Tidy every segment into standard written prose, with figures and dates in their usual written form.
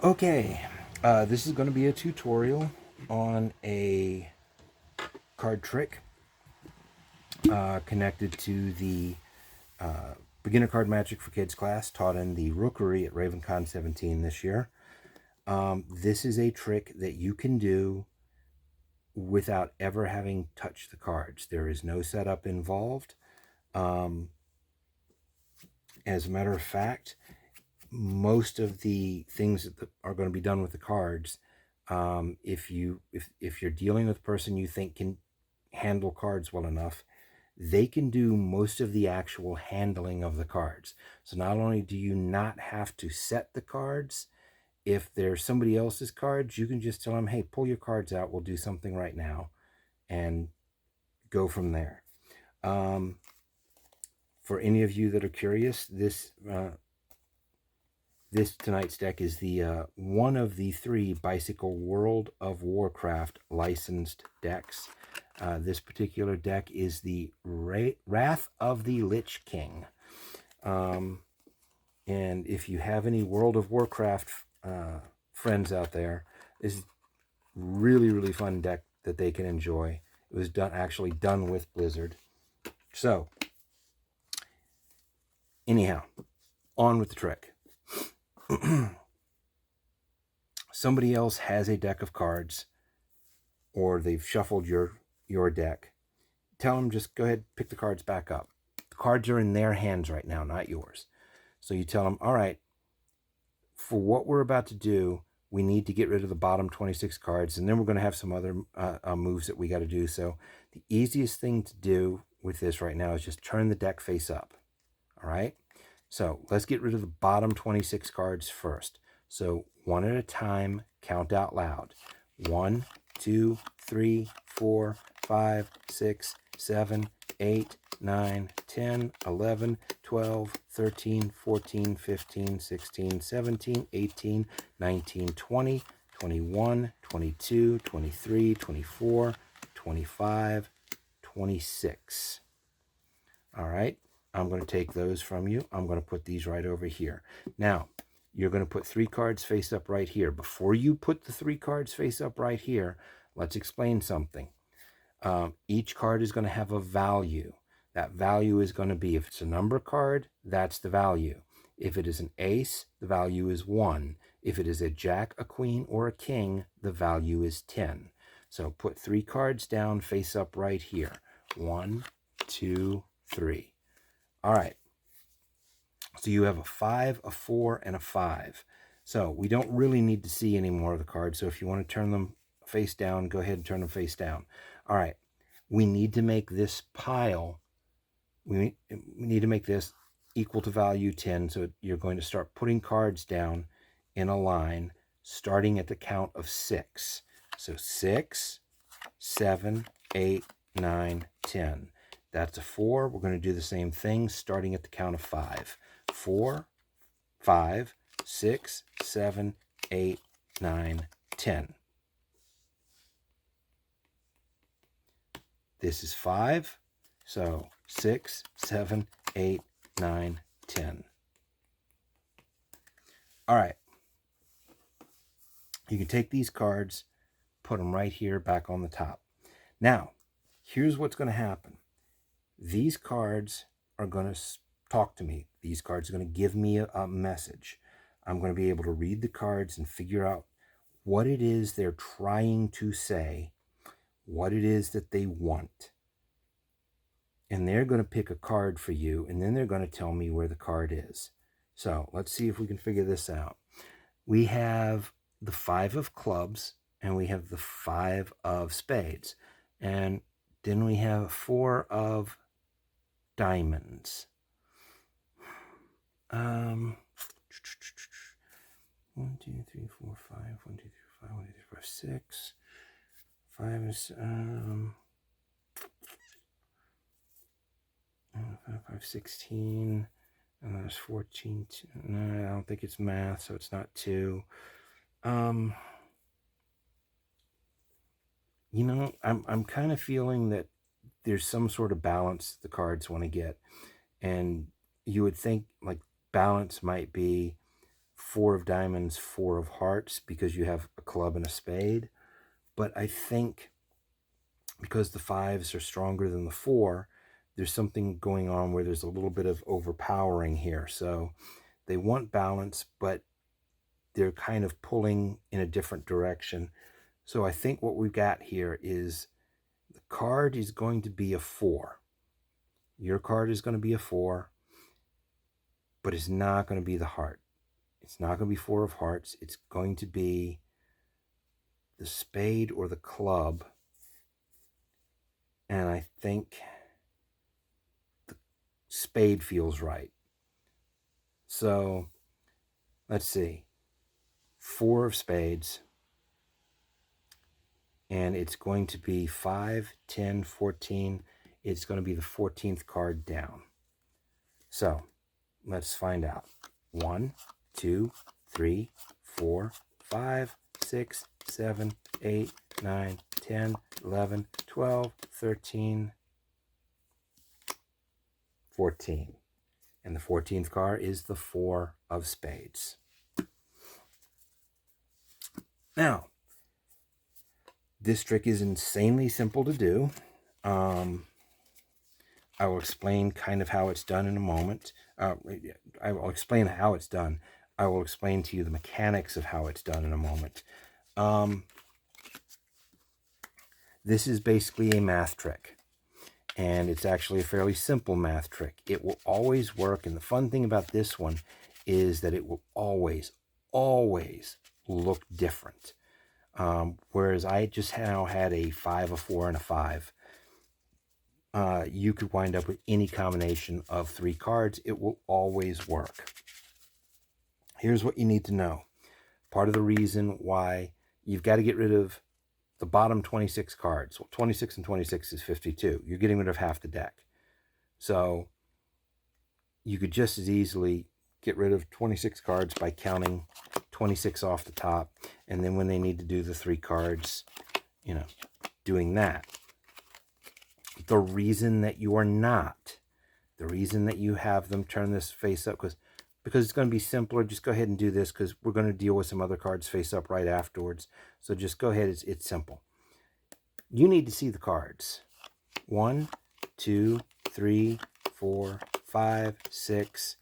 Okay, this is going to be a tutorial on a card trick connected to the Beginner Card Magic for Kids class taught in the Rookery at RavenCon 17 this year. This is a trick that you can do without ever having touched the cards. There is no setup involved. As a matter of fact, most of the things that are going to be done with the cards, if you're dealing with a person you think can handle cards well enough, they can do most of the actual handling of the cards. So not only do you not have to set the cards, if there's somebody else's cards, you can just tell them, hey, pull your cards out, we'll do something right now, and go from there. For any of you that are curious, this tonight's deck is the one of the 3 Bicycle World of Warcraft licensed decks. This particular deck is the Wrath of the Lich King. And if you have any World of Warcraft friends out there, this is really, really fun deck that they can enjoy. It was actually done with Blizzard. So, anyhow, on with the trick. Somebody else has a deck of cards, or they've shuffled your deck. Tell them, just go ahead, pick the cards back up. The cards are in their hands right now, not yours. So you tell them, all right, for what we're about to do, we need to get rid of the bottom 26 cards, and then we're going to have some other moves that we got to do. So the easiest thing to do with this right now is just turn the deck face up. All right? So let's get rid of the bottom 26 cards first. So one at a time, count out loud. 1, 2, 3, 4, 5, 6, 7, 8, 9, 10, 11, 12, 13, 14, 15, 16, 17, 18, 19, 20, 21, 22, 23, 24, 25, 26. All right, I'm going to take those from you. I'm going to put these right over here. Now, you're going to put 3 cards face up right here. Before you put the 3 cards face up right here, let's explain something. Each card is going to have a value. That value is going to be, if it's a number card, that's the value. If it is an ace, the value is 1. If it is a jack, a queen, or a king, the value is 10. So put 3 cards down face up right here. 1, 2, 3. All right. So you have a 5, a 4, and a 5. So we don't really need to see any more of the cards. So if you want to turn them face down, go ahead and turn them face down. All right. We need to make this pile, we need to make this equal to value 10. So you're going to start putting cards down in a line starting at the count of 6. So 6, 7, 8, 9, 10. That's a 4. We're going to do the same thing starting at the count of 5. 4, 5, 6, 7, 8, 9, 10. This is 5. So 6, 7, 8, 9, 10. All right. You can take these cards, put them right here back on the top. Now, here's what's going to happen. These cards are going to talk to me. These cards are going to give me a message. I'm going to be able to read the cards and figure out what it is they're trying to say, what it is that they want. And they're going to pick a card for you, and then they're going to tell me where the card is. So let's see if we can figure this out. We have the 5 of clubs, and we have the 5 of spades. And then we have 4 of diamonds. 1, 2, 3, 4, 5. 1, 2, 3, 5. 1, 2, 3, 4, 6. 5 is 5, 16. And there's 14. No, I don't think it's math, so it's not 2. You know, I'm kind of feeling that there's some sort of balance the cards want to get. And you would think like balance might be 4 of diamonds, 4 of hearts, because you have a club and a spade. But I think because the 5s are stronger than the 4, there's something going on where there's a little bit of overpowering here. So they want balance, but they're kind of pulling in a different direction. So I think what we've got here is the card is going to be a 4. Your card is going to be a 4, but it's not going to be the heart. It's not going to be 4 of hearts. It's going to be the spade or the club. And I think the spade feels right. So let's see. 4 of spades. And it's going to be 5, 10, 14. It's going to be the 14th card down. So let's find out. 1, 2, 3, 4, 5, 6, 7, 8, 9, 10, 11, 12, 13, 14. And the 14th card is the 4 of spades. Now, this trick is insanely simple to do. I will explain kind of how it's done in a moment. I will explain how it's done. I will explain to you the mechanics of how it's done in a moment. This is basically a math trick, and it's actually a fairly simple math trick. It will always work, and the fun thing about this one is that it will always look different. Whereas I just now had a 5, a 4, and a 5. You could wind up with any combination of 3 cards. It will always work. Here's what you need to know. Part of the reason why you've got to get rid of the bottom 26 cards. Well, 26 and 26 is 52. You're getting rid of half the deck. So you could just as easily get rid of 26 cards by counting 26 off the top. And then when they need to do the 3 cards, doing that. The reason that you are not, the reason that you have them turn this face up, because it's going to be simpler. Just go ahead and do this, because we're going to deal with some other cards face up right afterwards. So just go ahead. It's simple. You need to see the cards. 1, 2, 3, 4, 5, 6.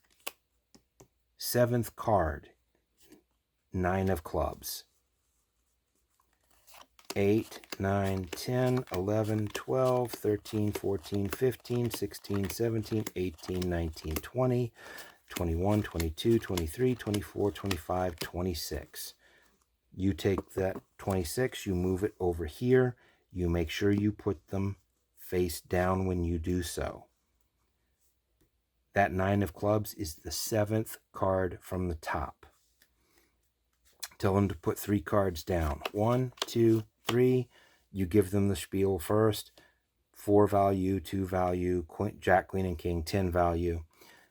7th card, 9 of clubs. 8, 9, 10, 11, 12, 13, 14, 15, 16, 17, 18, 19, 20, 21, 22, 23, 24, 25, 26. You take that 26, you move it over here. You make sure you put them face down when you do so. That 9 of clubs is the 7th card from the top. Tell them to put 3 cards down. 1, 2, 3. You give them the spiel first. 4 value, 2 value, Jack, Queen, and King, 10 value.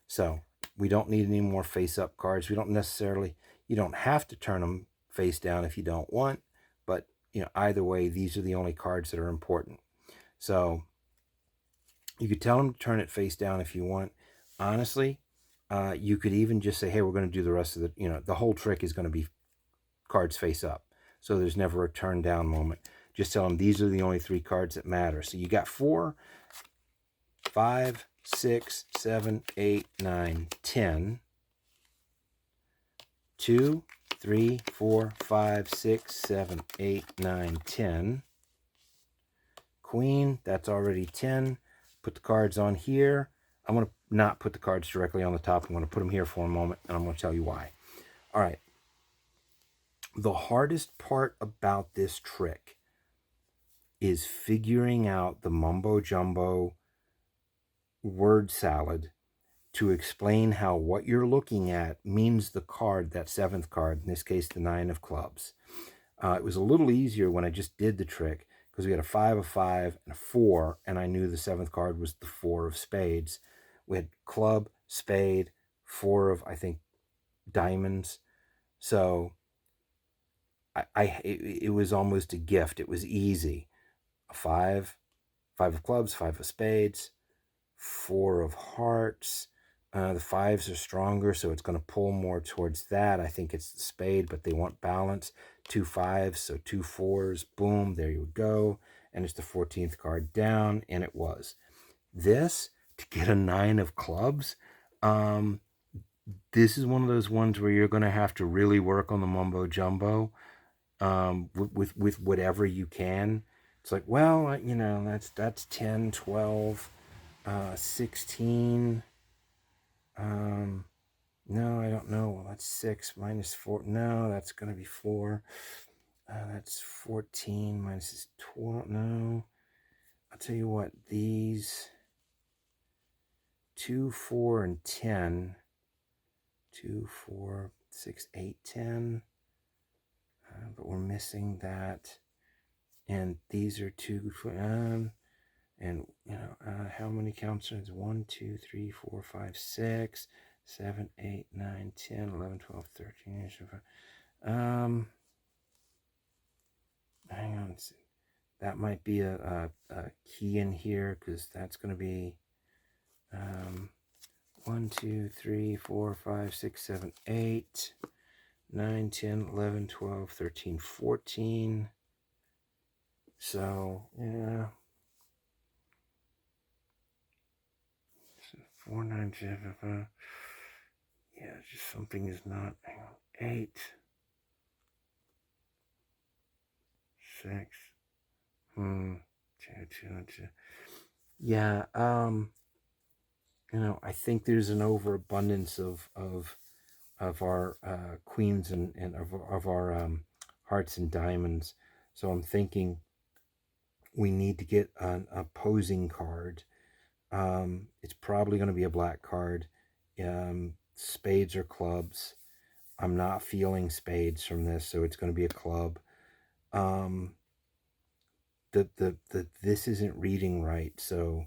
So we don't need any more face-up cards. You don't have to turn them face down if you don't want. But, either way, these are the only cards that are important. So you could tell them to turn it face down if you want. Honestly, you could even just say, hey, we're going to do the rest of the whole trick is going to be cards face up. So there's never a turn down moment. Just tell them these are the only 3 cards that matter. So you got 4, 5, 6, 7, 8, 9, 10. 2, 3, 4, 5, 6, 7, 8, 9, 10. Queen, that's already 10. Put the cards on here. I'm going to not put the cards directly on the top. I'm going to put them here for a moment, and I'm going to tell you why. All right. The hardest part about this trick is figuring out the mumbo-jumbo word salad to explain how what you're looking at means the card, that 7th card, in this case, the 9 of clubs. It was a little easier when I just did the trick, because we had a 5 of 5 and a 4, and I knew the 7th card was the 4 of spades. We had club, spade, 4 of, I think, diamonds. So it was almost a gift. It was easy. A 5 of clubs, 5 of spades, 4 of hearts, The fives are stronger, so it's going to pull more towards that. I think it's the spade, but they want balance. 2 fives, so 2 fours. Boom, there you go. And it's the 14th card down, and it was. This, to get a 9 of clubs, this is one of those ones where you're going to have to really work on the mumbo jumbo with whatever you can. It's like, well, you know, that's 10, 12, 16. No, I don't know. Well, that's 6 minus 4. No, that's going to be 4. That's 14 minus 12. No. I'll tell you what, these 2, 4, and 10. 2, 4, 6, 8, 10. But we're missing that. And these are 2. And, you know, how many counts are there? 1, 2, 3, 4, 5, 6, 7, 8, 9, 10, 11, 12, 13. Hang on. That might be a key in here, because that's going to be 1, 2, 3, 4, 5, 6, 7, 8, 9, 10, 11, 12, 13, 14. So, yeah. 4, 9, 7, yeah, just something is not. Hang on. 8, 6. 2, 2. Yeah. You know, I think there's an overabundance of our queens and of our hearts and diamonds. So I'm thinking we need to get an opposing card. It's probably going to be a black card. Spades or clubs. I'm not feeling spades from this, so it's going to be a club. This isn't reading right, so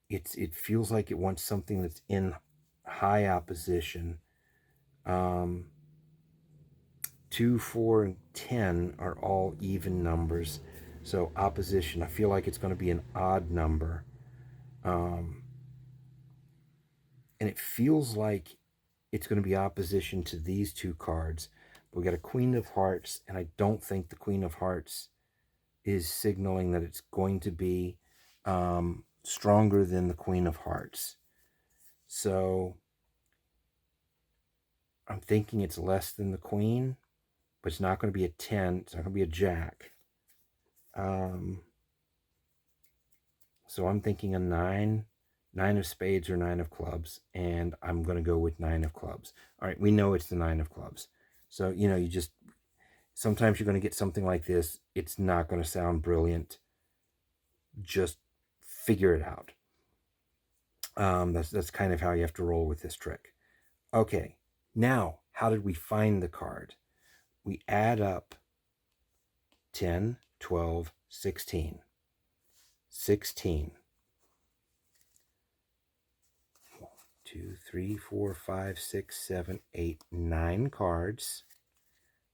it feels like it wants something that's in high opposition. 2, 4, and 10 are all even numbers, so opposition, I feel like it's going to be an odd number. And it feels like it's going to be opposition to these 2 cards. But we got a Queen of Hearts, and I don't think the Queen of Hearts is signaling that it's going to be stronger than the Queen of Hearts. So I'm thinking it's less than the Queen, but it's not going to be a 10. It's not going to be a Jack. So I'm thinking a 9. 9 of spades or 9 of clubs, and I'm going to go with 9 of clubs. All right, we know it's the 9 of clubs. So, you know, you just, sometimes you're going to get something like this. It's not going to sound brilliant. Just figure it out. That's kind of how you have to roll with this trick. Okay, now, how did we find the card? We add up 10, 12, 16. 16. 2, 3, 4, 5, 6, 7, 8, 9 cards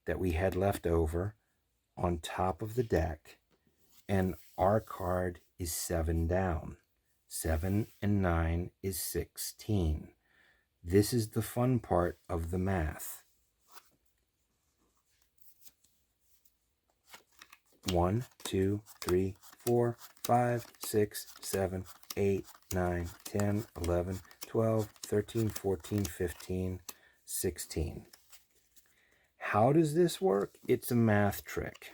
that we had left over on top of the deck, and our card is 7 down. 7 and 9 is 16. This is the fun part of the math. 1, 2, 3, 4, 5, 6, 7, 8, 9, 10, 11, 12, 13, 14, 15, 16. How does this work? It's a math trick.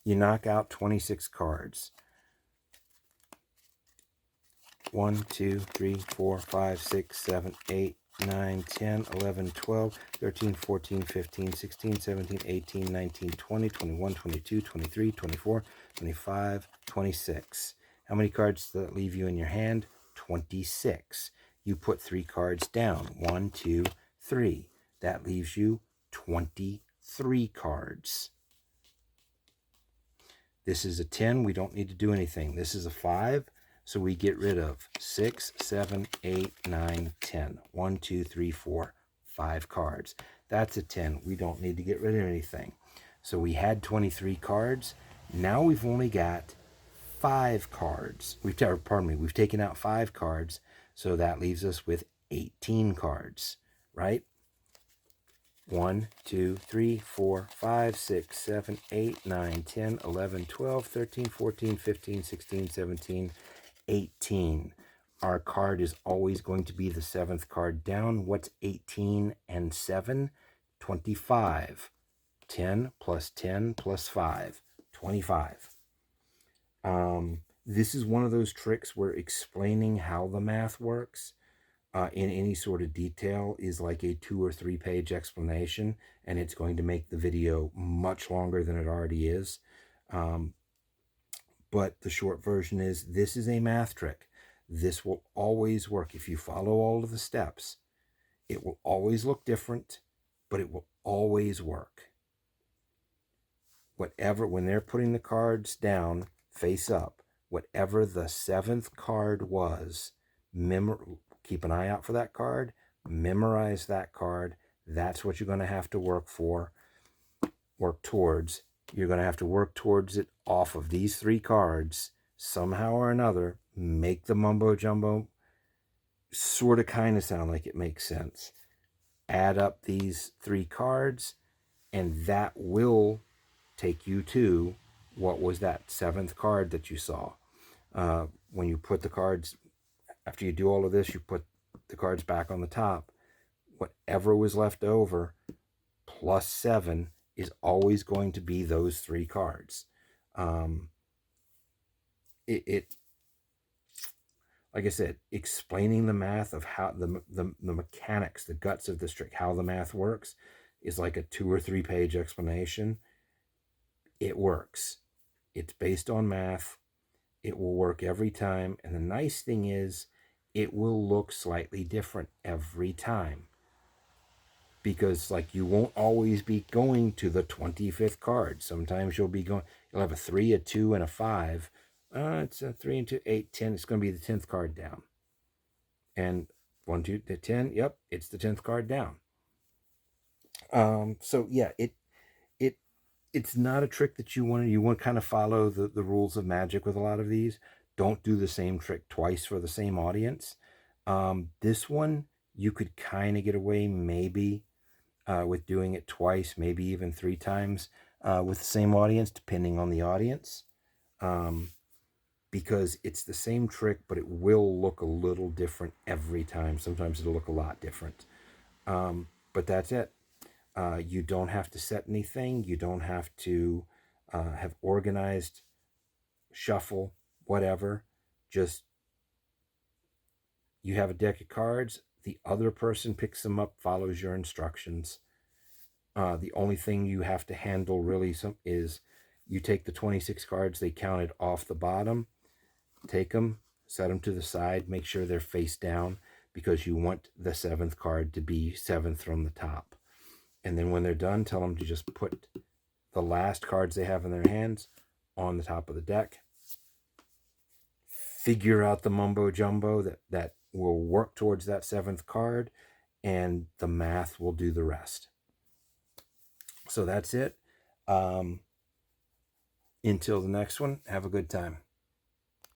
You knock out 26 cards. 1, 2, 3, 4, 5, 6, 7, 8, 9, 10, 11, 12, 13, 14, 15, 16, 17, 18, 19, 20, 21, 22, 23, 24, 25, 26. How many cards does that leave you in your hand? 26. You put 3 cards down. 1, 2, 3. That leaves you 23 cards. This is a 10. We don't need to do anything. This is a 5. So we get rid of 6, 7, 8, 9, 10. 1, 2, 3, 4, 5 cards. That's a 10. We don't need to get rid of anything. So we had 23 cards, Now we've only got 5 cards. We've taken out 5 cards, so that leaves us with 18 cards, right? 1, 2, 3, 4, 5, 6, 7, 8, 9, 10, 11, 12, 13, 14, 15, 16, 17, 18. Our card is always going to be the 7th card down. What's 18 and 7? 25. 10 plus 10 plus 5. 25. This is one of those tricks where explaining how the math works in any sort of detail is like a 2 or 3 page explanation, and it's going to make the video much longer than it already is. But the short version is, this is a math trick. This will always work. If you follow all of the steps, it will always look different, but it will always work. When they're putting the cards down face up, whatever the 7th card was, keep an eye out for that card, memorize that card. That's what you're going to have to work towards. You're going to have to work towards it off of these 3 cards somehow or another. Make the mumbo jumbo sort of kind of sound like it makes sense. Add up these 3 cards, and that will take you to what was that 7th card that you saw. When you put the cards, after you do all of this, you put the cards back on the top. Whatever was left over plus 7 is always going to be those 3 cards. Like I said, explaining the math of how the mechanics, the guts of this trick, how the math works, is like a 2 or 3 page explanation. It works. It's based on math. It will work every time. And the nice thing is, it will look slightly different every time. Because like, you won't always be going to the 25th card. Sometimes you'll have a 3, a 2, and a 5. It's a 3 and 2, 8, 10. It's going to be the 10th card down. And 1, 2, 10. Yep, it's the 10th card down. So yeah, it's not a trick that you want to kind of follow the rules of magic with a lot of these. Don't do the same trick twice for the same audience. This one, you could kind of get away maybe with doing it twice, maybe even 3 times with the same audience, depending on the audience. Because it's the same trick, but it will look a little different every time. Sometimes it'll look a lot different. But that's it. You don't have to set anything. You don't have to have organized, shuffle, whatever. Just, you have a deck of cards. The other person picks them up, follows your instructions. The only thing you have to handle really is you take the 26 cards they counted off the bottom, take them, set them to the side, make sure they're face down, because you want the 7th card to be 7th from the top. And then when they're done, tell them to just put the last cards they have in their hands on the top of the deck. Figure out the mumbo jumbo that will work towards that 7th card, and the math will do the rest. So that's it. Until the next one, have a good time.